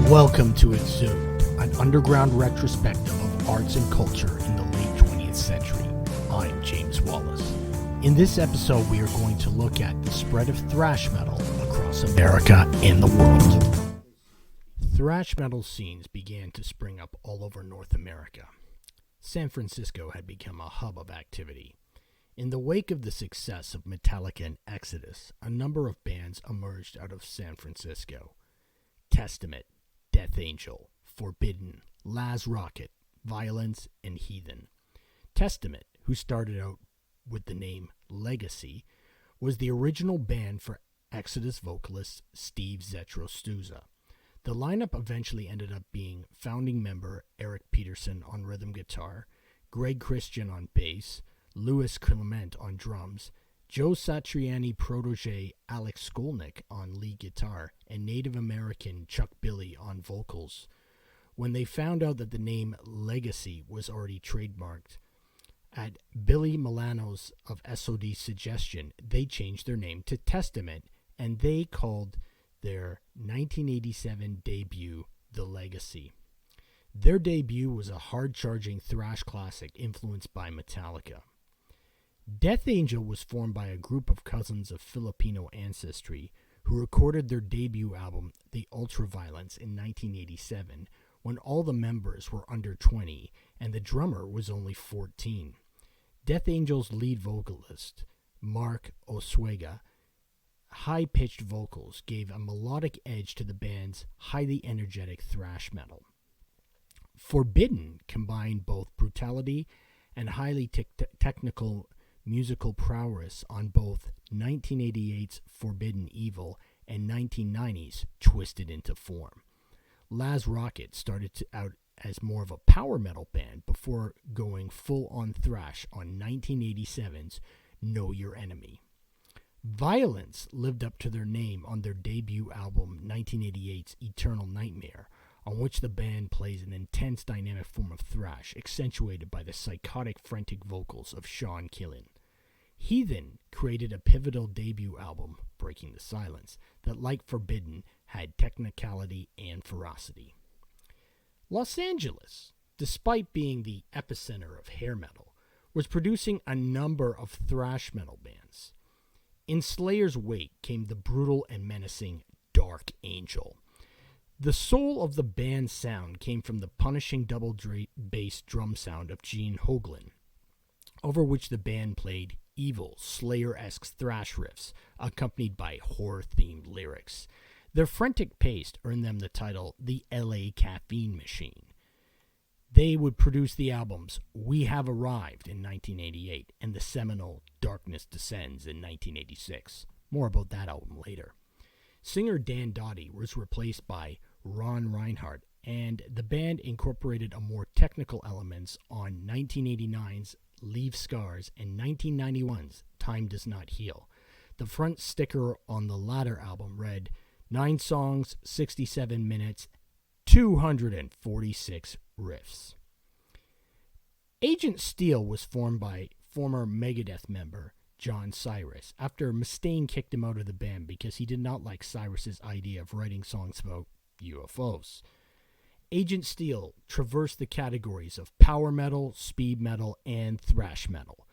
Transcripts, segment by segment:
Welcome to Exhumed, an underground retrospective of arts and culture in the late 20th century. I'm James Wallace. In this episode, we are going to look at the spread of thrash metal across America and the world. Thrash metal scenes began to spring up all over North America. San Francisco had become a hub of activity. In the wake of the success of Metallica and Exodus, a number of bands emerged out of San Francisco. Testament, Death Angel, Forbidden, Laz Rocket, Violence, and Heathen. Testament, who started out with the name Legacy, was the original band for Exodus vocalist Steve Zetro Souza. The lineup eventually ended up being founding member Eric Peterson on rhythm guitar, Greg Christian on bass, Louis Clement on drums, Joe Satriani protege Alex Skolnick on lead guitar, and Native American Chuck Billy on vocals. When they found out that the name Legacy was already trademarked, at Billy Milano's of SOD suggestion, they changed their name to Testament, and they called their 1987 debut The Legacy. Their debut was a hard-charging thrash classic influenced by Metallica. Death Angel was formed by a group of cousins of Filipino ancestry who recorded their debut album, The Ultraviolence, in 1987, when all the members were under 20 and the drummer was only 14. Death Angel's lead vocalist, Mark Osuega, high-pitched vocals gave a melodic edge to the band's highly energetic thrash metal. Forbidden combined both brutality and highly technical musical prowess on both 1988's Forbidden Evil and 1990's Twisted into Form. Laz Rocket started out as more of a power metal band before going full-on thrash on 1987's Know Your Enemy. Violence lived up to their name on their debut album 1988's Eternal Nightmare, on which the band plays an intense dynamic form of thrash accentuated by the psychotic frantic vocals of Sean Killen. Heathen created a pivotal debut album, Breaking the Silence, that, like Forbidden, had technicality and ferocity. Los Angeles, despite being the epicenter of hair metal, was producing a number of thrash metal bands. In Slayer's wake came the brutal and menacing Dark Angel. The soul of the band's sound came from the punishing double bass drum sound of Gene Hoglan, over which the band played evil, Slayer-esque thrash riffs, accompanied by horror-themed lyrics. Their frantic pace earned them the title The LA Caffeine Machine. They would produce the albums We Have Arrived in 1988 and the seminal Darkness Descends in 1986. More about that album later. Singer Dan Doughty was replaced by Ron Reinhardt, and the band incorporated a more technical elements on 1989's Leave Scars and 1991's Time Does Not Heal. The front sticker on the latter album read, 9 songs, 67 minutes, 246 riffs. Agent Steel was formed by former Megadeth member John Cyrus after Mustaine kicked him out of the band because he did not like Cyrus's idea of writing songs about UFOs. Agent Steel traversed the categories of power metal, speed metal, and thrash metal.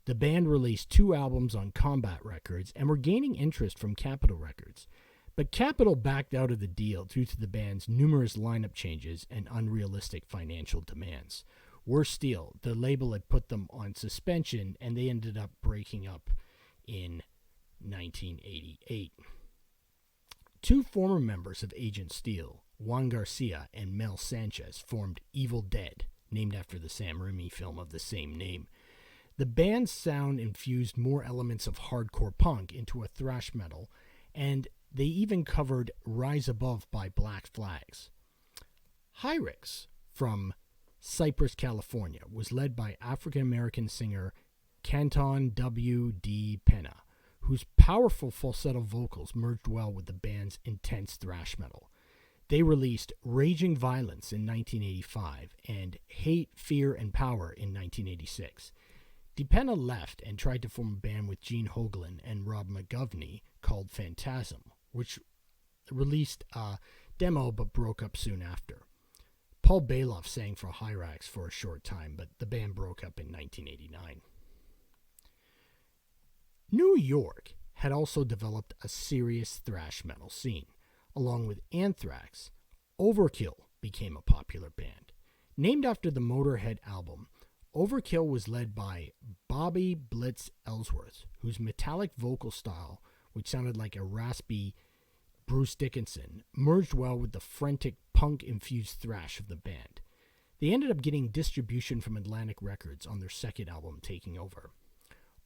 The band released 2 albums on Combat Records and were gaining interest from Capitol Records. But Capitol backed out of the deal due to the band's numerous lineup changes and unrealistic financial demands. Worse still, the label had put them on suspension and they ended up breaking up in 1988. 2 former members of Agent Steel, Juan Garcia and Mel Sanchez, formed Evil Dead, named after the Sam Raimi film of the same name. The band's sound infused more elements of hardcore punk into a thrash metal, and they even covered Rise Above by Black Flags. Hyrix, from Cypress, California, was led by African-American singer Canton W. D. Pena, whose powerful falsetto vocals merged well with the band's intense thrash metal. They released Raging Violence in 1985 and Hate, Fear, and Power in 1986. DePena left and tried to form a band with Gene Hoglan and Rob McGovney called Phantasm, which released demo but broke up soon after. Paul Bailoff sang for Hyrax for a short time, but the band broke up in 1989. New York had also developed a serious thrash metal scene. Along with Anthrax, Overkill became a popular band. Named after the Motorhead album, Overkill was led by Bobby Blitz Ellsworth, whose metallic vocal style, which sounded like a raspy Bruce Dickinson, merged well with the frantic punk-infused thrash of the band. They ended up getting distribution from Atlantic Records on their second album, Taking Over.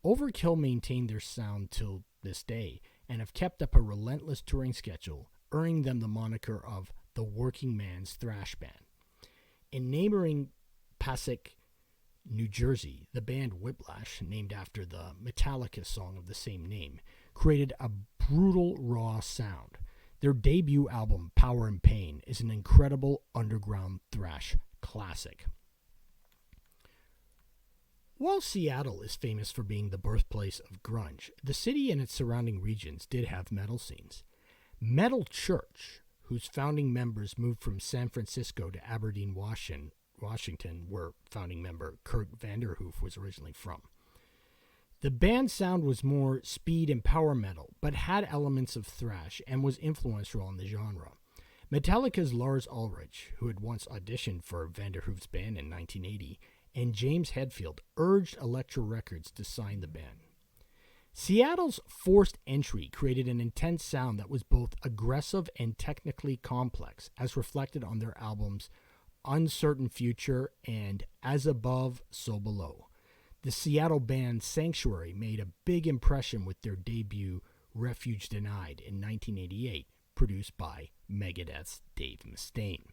Overkill maintained their sound till this day and have kept up a relentless touring schedule, earning them the moniker of the working man's thrash band. In neighboring Passaic, New Jersey, the band Whiplash, named after the Metallica song of the same name, created a brutal, raw sound. Their debut album, Power and Pain, is an incredible underground thrash classic. While Seattle is famous for being the birthplace of grunge, the city and its surrounding regions did have metal scenes. Metal Church, whose founding members moved from San Francisco to Aberdeen, Washington, where founding member Kurt Vanderhoof was originally from. The band's sound was more speed and power metal, but had elements of thrash and was influential in the genre. Metallica's Lars Ulrich, who had once auditioned for Vanderhoof's band in 1980, and James Hetfield urged Elektra Records to sign the band. Seattle's forced entry created an intense sound that was both aggressive and technically complex, as reflected on their albums Uncertain Future and As Above, So Below. The Seattle band Sanctuary made a big impression with their debut Refuge Denied in 1988, produced by Megadeth's Dave Mustaine.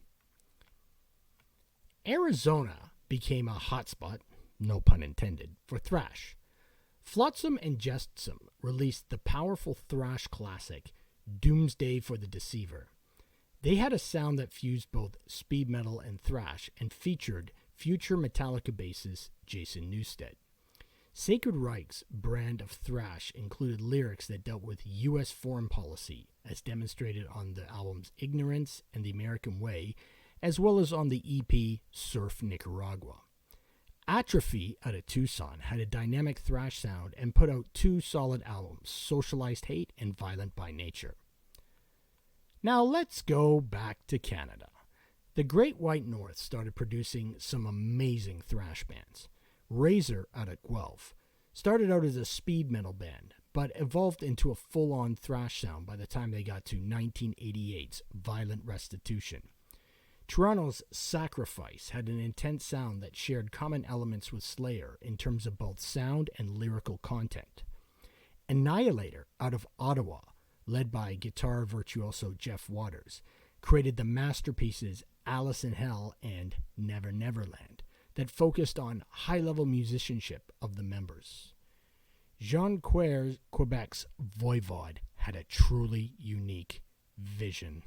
Arizona became a hotspot, no pun intended, for thrash. Flotsam and Jetsam released the powerful thrash classic Doomsday for the Deceiver. They had a sound that fused both speed metal and thrash and featured future Metallica bassist Jason Newsted. Sacred Reich's brand of thrash included lyrics that dealt with U.S. foreign policy, as demonstrated on the albums Ignorance and The American Way, as well as on the EP Surf Nicaragua. Atrophy out of Tucson had a dynamic thrash sound and put out two solid albums, Socialized Hate and Violent by Nature. Now let's go back to Canada. The Great White North started producing some amazing thrash bands. Razor out of Guelph started out as a speed metal band, but evolved into a full-on thrash sound by the time they got to 1988's Violent Restitution. Toronto's Sacrifice had an intense sound that shared common elements with Slayer in terms of both sound and lyrical content. Annihilator out of Ottawa, led by guitar virtuoso Jeff Waters, created the masterpieces Alice in Hell and Never Neverland that focused on high-level musicianship of the members. Jean Quebec's Voivod had a truly unique vision.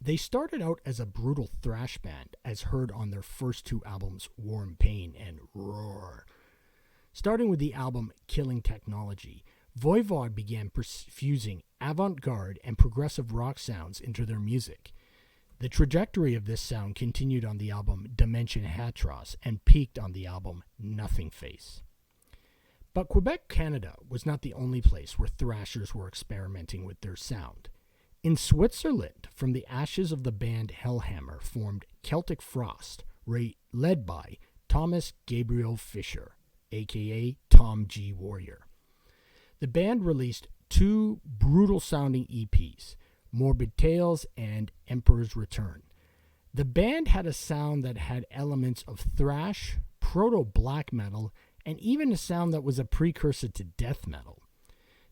They started out as a brutal thrash band, as heard on their first two albums, War and Pain and Roar. Starting with the album Killing Technology, Voivod began fusing avant-garde and progressive rock sounds into their music. The trajectory of this sound continued on the album Dimension Hatros and peaked on the album Nothing Face. But Quebec, Canada was not the only place where thrashers were experimenting with their sound. In Switzerland, from the ashes of the band Hellhammer, formed Celtic Frost, led by Thomas Gabriel Fischer, aka Tom G. Warrior. The band released two brutal-sounding EPs, Morbid Tales and Emperor's Return. The band had a sound that had elements of thrash, proto-black metal, and even a sound that was a precursor to death metal.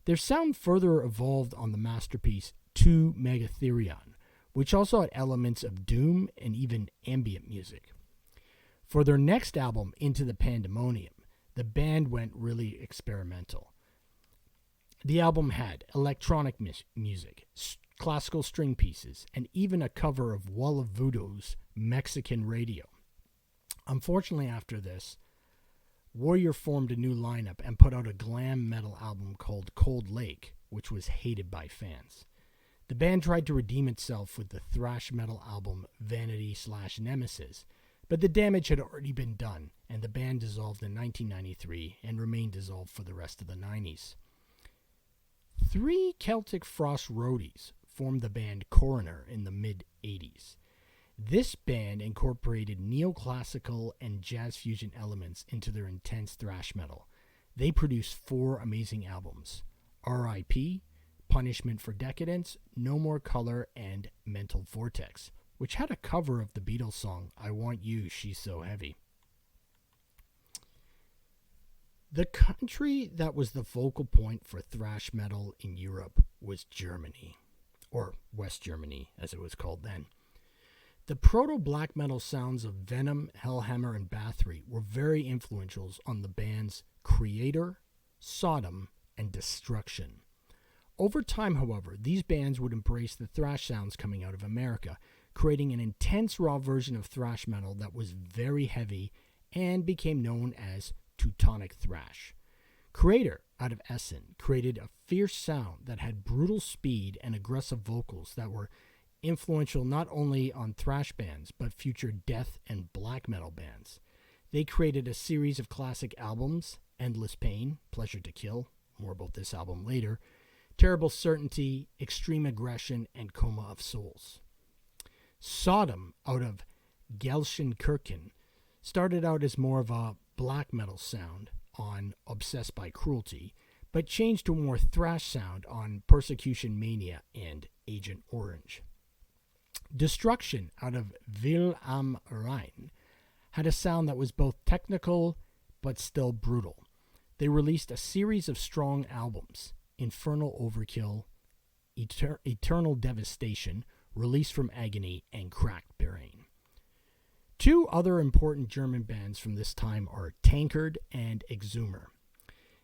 Their sound further evolved on the masterpiece 2 Megatherion, which also had elements of doom and even ambient music. For their next album, Into the Pandemonium, the band went really experimental. The album had electronic music, classical string pieces, and even a cover of Wall of Voodoo's Mexican Radio. Unfortunately, after this, Warrior formed a new lineup and put out a glam metal album called Cold Lake, which was hated by fans. The band tried to redeem itself with the thrash metal album Vanity/Nemesis, but the damage had already been done, and the band dissolved in 1993 and remained dissolved for the rest of the 90s. 3 Celtic Frost roadies formed the band Coroner in the mid-80s. This band incorporated neoclassical and jazz fusion elements into their intense thrash metal. They produced 4 amazing albums: R.I.P., Punishment for Decadence, No More Color, and Mental Vortex, which had a cover of the Beatles song I Want You, She's So Heavy. The country that was the focal point for thrash metal in Europe was Germany, or West Germany as it was called then. The proto-black metal sounds of Venom, Hellhammer, and Bathory were very influential on the bands Creator, Sodom, and Destruction. Over time, however, these bands would embrace the thrash sounds coming out of America, creating an intense raw version of thrash metal that was very heavy and became known as Teutonic thrash. Creator, out of Essen, created a fierce sound that had brutal speed and aggressive vocals that were influential not only on thrash bands, but future death and black metal bands. They created a series of classic albums: Endless Pain, Pleasure to Kill, more about this album later, Terrible Certainty, Extreme Aggression, and Coma of Souls. Sodom, out of Gelsenkirchen, started out as more of a black metal sound on Obsessed by Cruelty, but changed to a more thrash sound on Persecution Mania and Agent Orange. Destruction, out of Wil am Rhein, had a sound that was both technical but still brutal. They released a series of strong albums: Infernal Overkill, Eternal Devastation, Release from Agony, and Cracked Brain. 2 other important German bands from this time are Tankard and Exhumer.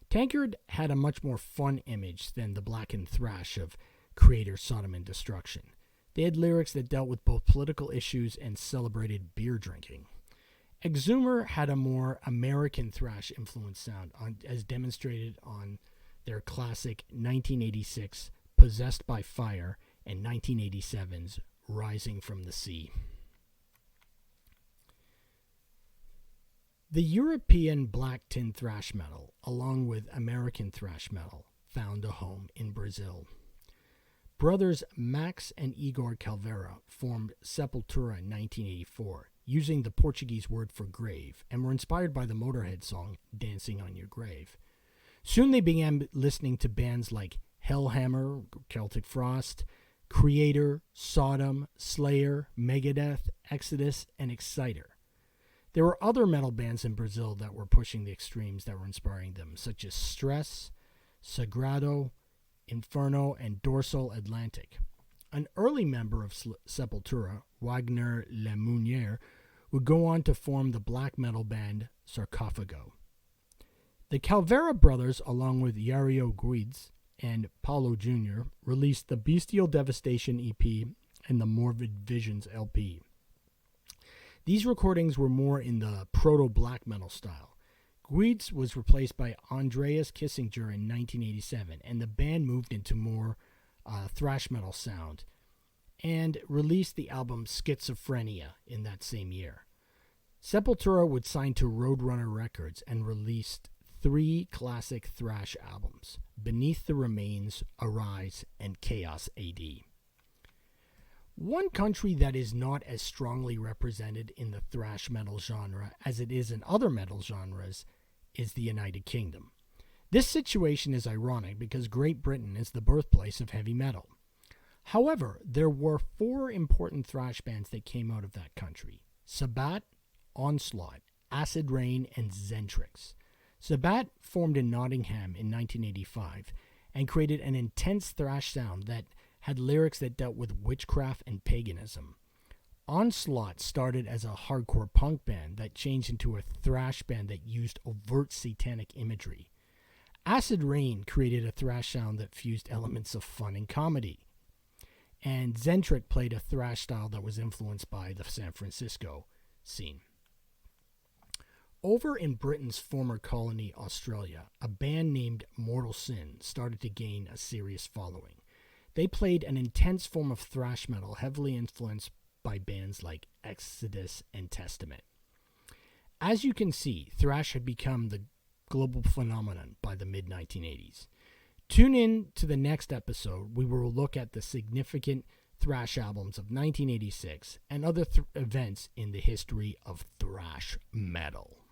Tankard had a much more fun image than the blackened thrash of Creator, Sodom, and Destruction. They had lyrics that dealt with both political issues and celebrated beer drinking. Exhumer had a more American thrash influence sound, as demonstrated on their classic 1986 Possessed by Fire and 1987's Rising from the Sea. The European black tin thrash metal, along with American thrash metal, found a home in Brazil. Brothers Max and Igor Calveira formed Sepultura in 1984, using the Portuguese word for grave, and were inspired by the Motorhead song Dancing on Your Grave. Soon they began listening to bands like Hellhammer, Celtic Frost, Creator, Sodom, Slayer, Megadeth, Exodus, and Exciter. There were other metal bands in Brazil that were pushing the extremes that were inspiring them, such as Stress, Sagrado, Inferno, and Dorsal Atlantic. An early member of Sepultura, Wagner Lemonnier, would go on to form the black metal band Sarcophago. The Calvera brothers, along with Yario Guides and Paulo Jr., released the Bestial Devastation EP and the Morbid Visions LP. These recordings were more in the proto-black metal style. Guides was replaced by Andreas Kissinger in 1987, and the band moved into more thrash metal sound, and released the album Schizophrenia in that same year. Sepultura would sign to Roadrunner Records and released 3 classic thrash albums: Beneath the Remains, Arise, and Chaos AD. One country that is not as strongly represented in the thrash metal genre as it is in other metal genres is the United Kingdom. This situation is ironic because Great Britain is the birthplace of heavy metal. However, there were 4 important thrash bands that came out of that country: Sabbat, Onslaught, Acid Rain, and Zentrix. Sabbat formed in Nottingham in 1985 and created an intense thrash sound that had lyrics that dealt with witchcraft and paganism. Onslaught started as a hardcore punk band that changed into a thrash band that used overt satanic imagery. Acid Rain created a thrash sound that fused elements of fun and comedy. And Zentrix played a thrash style that was influenced by the San Francisco scene. Over in Britain's former colony, Australia, a band named Mortal Sin started to gain a serious following. They played an intense form of thrash metal heavily influenced by bands like Exodus and Testament. As you can see, thrash had become the global phenomenon by the mid-1980s. Tune in to the next episode. We will look at the significant thrash albums of 1986 and other events in the history of thrash metal.